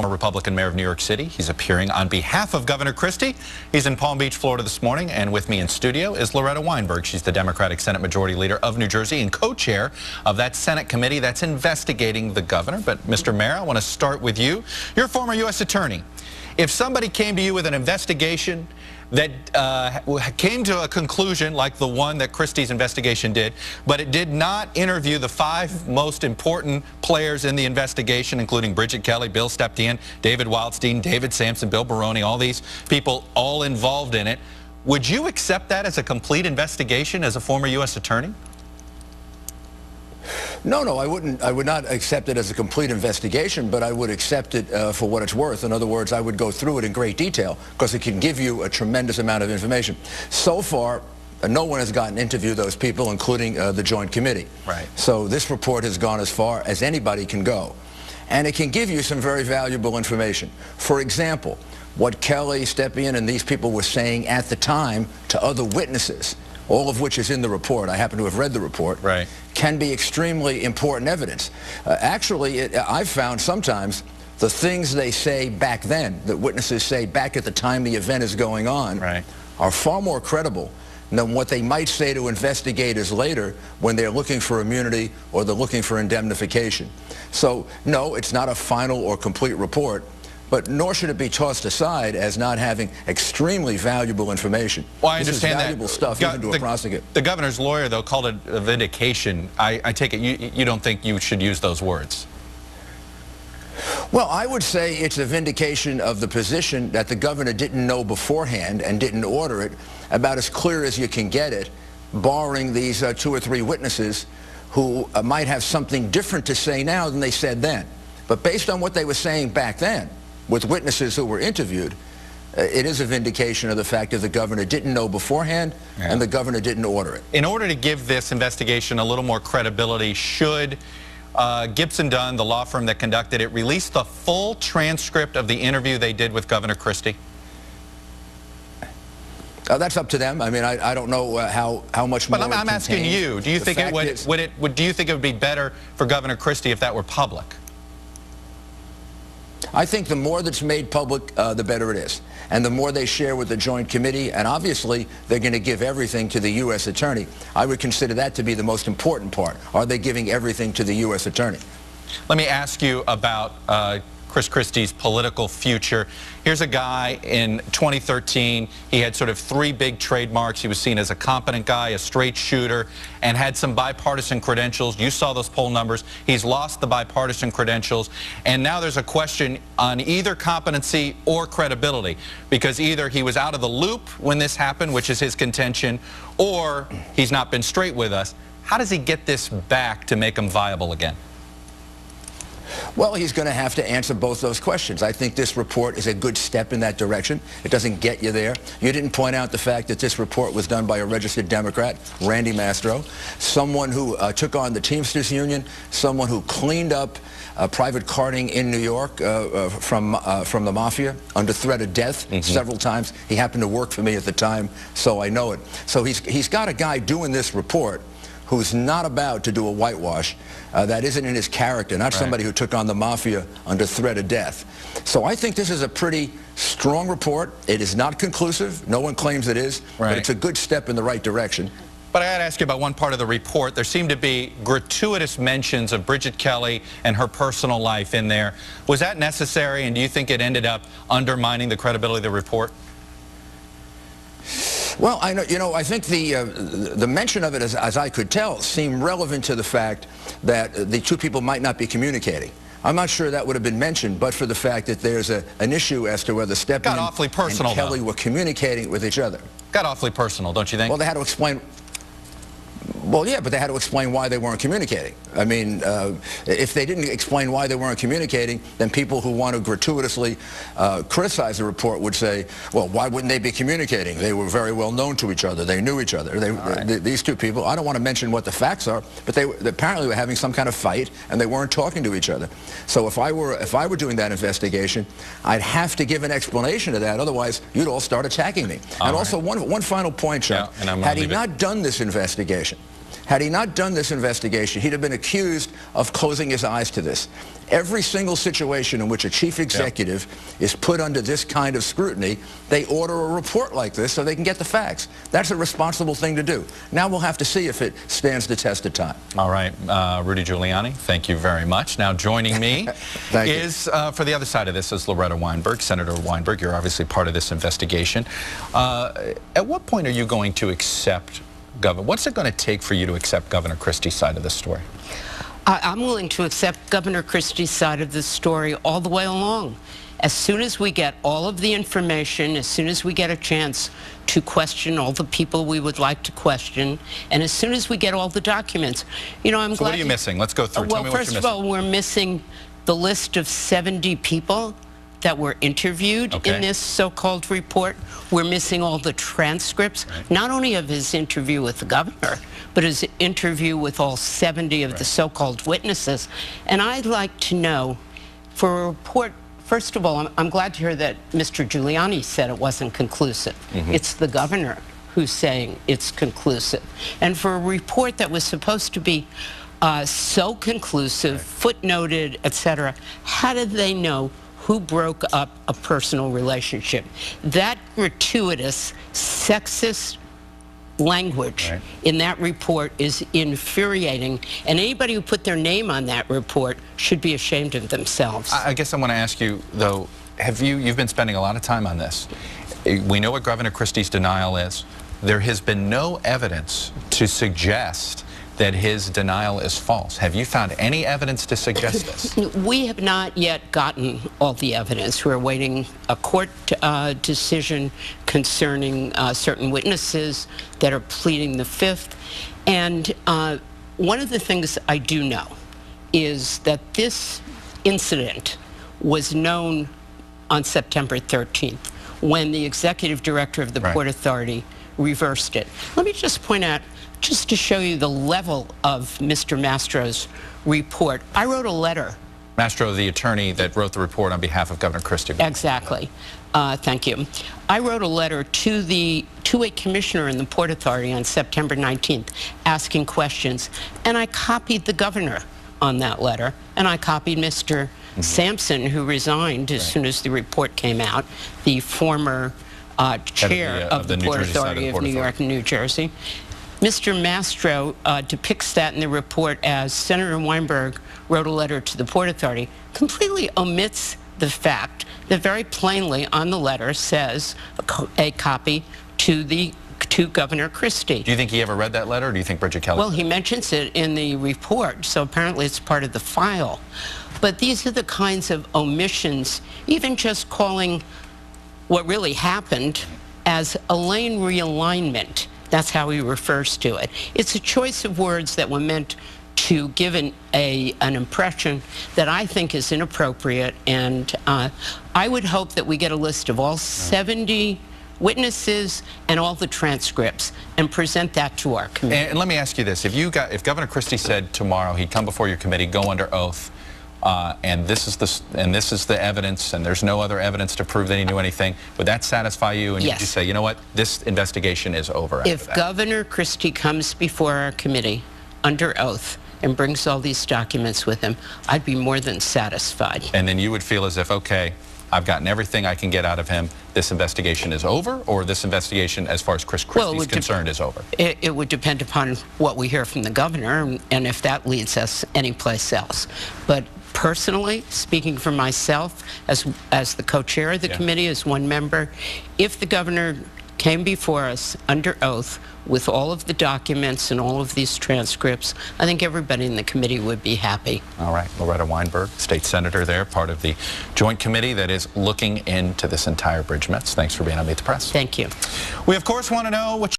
Republican mayor of New York City. He's appearing on behalf of Governor Christie. He's in Palm Beach, Florida this morning, and with me in studio is Loretta Weinberg. She's the Democratic Senate Majority Leader of New Jersey and co-chair of that Senate committee that's investigating the governor. But Mr. Mayor, I want to start with you. You're a former U.S. attorney. If somebody came to you with an investigation that came to a conclusion like the one that Christie's investigation did, but it did not interview the 5 most important players in the investigation, including Bridget Kelly, Bill Stepien, David Wildstein, David Sampson, Bill Baroni, all these people all involved in it, would you accept that as a complete investigation as a former U.S. attorney? No, I wouldn't. I would not accept it as a complete investigation, but I would accept it for what it's worth. In other words, I would go through it in great detail because it can give you a tremendous amount of information. So far, no one has gotten to interview those people, including the Joint Committee. Right. So this report has gone as far as anybody can go. And it can give you some very valuable information. For example, what Kelly, Stepien, and these people were saying at the time to other witnesses, all of which is in the report. I happen to have read the report. Right. Can be extremely important evidence. Actually, I've found sometimes the things they say back then, that witnesses say back at the time the event is going on, right, are far more credible than what they might say to investigators later when they're looking for immunity or they're looking for indemnification. So, no, it's not a final or complete report, but nor should it be tossed aside as not having extremely valuable information. Well, I understand this is valuable stuff even to a prosecutor. The governor's lawyer, though, called it a vindication. I take it you don't think you should use those words? Well, I would say it's a vindication of the position that the governor didn't know beforehand and didn't order it, about as clear as you can get it, barring these 2 or 3 witnesses who might have something different to say now than they said then. But based on what they were saying back then, with witnesses who were interviewed, it is a vindication of the fact that the governor didn't know beforehand and the governor didn't order it. In order to give this investigation a little more credibility, should Gibson Dunn, the law firm that conducted it, release the full transcript of the interview they did with Governor Christie? That's up to them. I mean, I don't know how much more. But I'm asking you, do you think do you think it would be better for Governor Christie if that were public? I think the more that's made public, the better it is. And the more they share with the Joint Committee, and obviously they're going to give everything to the U.S. Attorney. I would consider that to be the most important part. Are they giving everything to the U.S. Attorney? Let me ask you about Chris Christie's political future. Here's a guy in 2013. He had sort of 3 big trademarks. He was seen as a competent guy, a straight shooter, and had some bipartisan credentials. You saw those poll numbers. He's lost the bipartisan credentials. And now there's a question on either competency or credibility, because either he was out of the loop when this happened, which is his contention, or he's not been straight with us. How does he get this back to make him viable again? Well, he's going to have to answer both those questions. I think this report is a good step in that direction. It doesn't get you there. You didn't point out the fact that this report was done by a registered Democrat, Randy Mastro, someone who took on the Teamsters Union, someone who cleaned up private carding in New York from the mafia under threat of death several times. He happened to work for me at the time, so I know it. So he's got a guy doing this report who's not about to do a whitewash. That isn't in his character, not somebody who took on the mafia under threat of death. So I think this is a pretty strong report. It is not conclusive. No one claims it is, but it's a good step in the right direction. But I got to ask you about one part of the report. There seemed to be gratuitous mentions of Bridget Kelly and her personal life in there. Was that necessary, and do you think it ended up undermining the credibility of the report? Well, I think the mention of it, as I could tell, seemed relevant to the fact that the 2 people might not be communicating. I'm not sure that would have been mentioned, but for the fact that there's an issue as to whether Stepien and Kelly were communicating with each other. Got awfully personal, don't you think? Well, they had to explain. Well, yeah, but they had to explain why they weren't communicating. I mean, if they didn't explain why they weren't communicating, then people who want to gratuitously criticize the report would say, well, why wouldn't they be communicating? They were very well known to each other. They knew each other. These 2 people, I don't want to mention what the facts are, but they apparently were having some kind of fight, and they weren't talking to each other. So if I were doing that investigation, I'd have to give an explanation of that. Otherwise, you'd all start attacking me. And also, one final point, Chuck. Yeah, had he not done this investigation, Had he not done this investigation, he'd have been accused of closing his eyes to this. Every single situation in which a chief executive is put under this kind of scrutiny, they order a report like this so they can get the facts. That's a responsible thing to do. Now we'll have to see if it stands the test of time. All right, Rudy Giuliani, thank you very much. Now joining me is, for the other side of this, is Loretta Weinberg. Senator Weinberg, you're obviously part of this investigation. At what point are you going to accept what's it going to take for you to accept Governor Christie's side of this story? I'm willing to accept Governor Christie's side of the story all the way along. As soon as we get all of the information, as soon as we get a chance to question all the people we would like to question, and as soon as we get all the documents, you know, I'm glad. So what are you missing? Let's go through. Well, first of all, we're missing the list of 70 people that were interviewed in this so-called report. We're missing all the transcripts, not only of his interview with the governor, but his interview with all 70 of the so-called witnesses. And I'd like to know, for a report, first of all, I'm glad to hear that Mr. Giuliani said it wasn't conclusive. It's the governor who's saying it's conclusive. And for a report that was supposed to be so conclusive, footnoted, etc., how did they know who broke up a personal relationship? That gratuitous, sexist language in that report is infuriating, and anybody who put their name on that report should be ashamed of themselves. I guess I want to ask you, though, you've been spending a lot of time on this. We know what Governor Christie's denial is. There has been no evidence to suggest that his denial is false. Have you found any evidence to suggest this? We have not yet gotten all the evidence. We're awaiting a court decision concerning certain witnesses that are pleading the Fifth. And one of the things I do know is that this incident was known on September 13th when the executive director of the Port Authority reversed it. Let me just point out, just to show you the level of Mr. Mastro's report, I wrote a letter. Mastro, the attorney that wrote the report on behalf of Governor Christie. Exactly. Thank you. I wrote a letter to a commissioner in the Port Authority on September 19th asking questions, and I copied the governor on that letter, and I copied Mr. Sampson, who resigned as soon as the report came out, the former chair of the Port Authority of New York and New Jersey. Mr. Mastro depicts that in the report as Senator Weinberg wrote a letter to the Port Authority, completely omits the fact that very plainly on the letter says a copy to Governor Christie. Do you think he ever read that letter, or do you think Bridget Kelly? Well, he mentions it in the report, so apparently it's part of the file. But these are the kinds of omissions, even just calling what really happened as a lane realignment. That's how he refers to it. It's a choice of words that were meant to give an impression that I think is inappropriate, and I would hope that we get a list of all 70 witnesses and all the transcripts and present that to our committee. And let me ask you this: if Governor Christie said tomorrow he'd come before your committee, go under oath, and this is the evidence, and there's no other evidence to prove that he knew anything, would that satisfy you? And you just say, you know what, this investigation is over. If Governor Christie comes before our committee under oath and brings all these documents with him, I'd be more than satisfied. And then you would feel as if, okay, I've gotten everything I can get out of him. This investigation is over, or this investigation, as far as Christie's concerned, is over? It would depend upon what we hear from the governor and if that leads us anyplace else. But personally, speaking for myself as the co-chair of the committee, as one member, if the governor came before us under oath with all of the documents and all of these transcripts, I think everybody in the committee would be happy. All right, Loretta Weinberg, state senator there, part of the joint committee that is looking into this entire bridge mess. Thanks for being on Meet the Press. Thank you. We, of course, want to know what